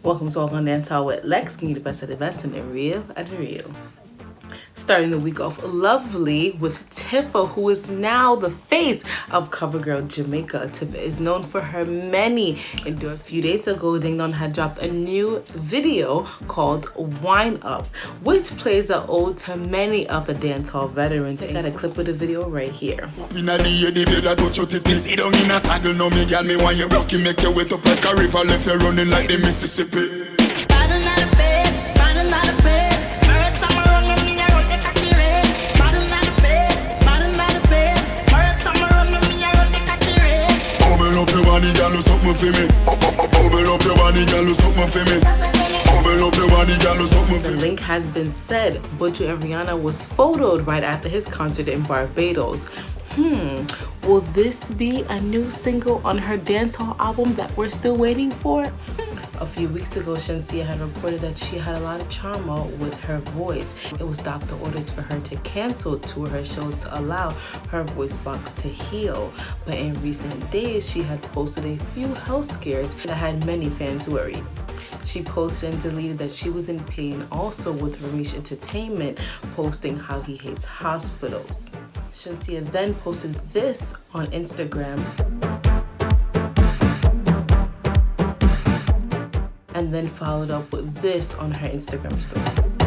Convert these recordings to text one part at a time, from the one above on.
Welcome to Gwaan Dancehall with Lex, giving you the best of the best and the real of the real. Starting the week off lovely with Tifa, who is now the face of CoverGirl Jamaica. Tifa is known for her many endorsements. A few days ago, Ding Dong had dropped a new video called Wine Up, which plays an ode to many of the dancehall veterans. I got a clip of the video right here. The link has been said. Butcher and Rihanna was photoed right after his concert in Barbados. Will this be a new single on her dancehall album that we're still waiting for? A few weeks ago, Shansia had reported that she had a lot of trauma with her voice. It was doctor orders for her to cancel two of her shows to allow her voice box to heal. But in recent days, she had posted a few health scares that had many fans worried. She posted and deleted that she was in pain also with Ramesh Entertainment posting how he hates hospitals. Shansia then posted this on Instagram and then followed up with this on her Instagram stories.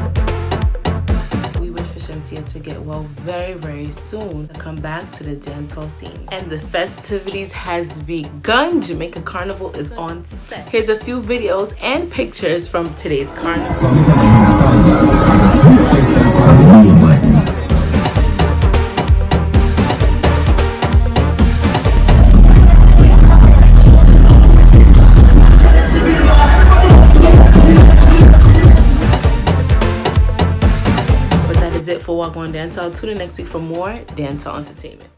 We wish for Shansia to get well very, very soon, to come back to the dancehall scene. And the festivities has begun. Jamaica Carnival is on set. Here's a few videos and pictures from today's carnival. It for Gwaan Dancehall. Tune in next week for more dancehall entertainment.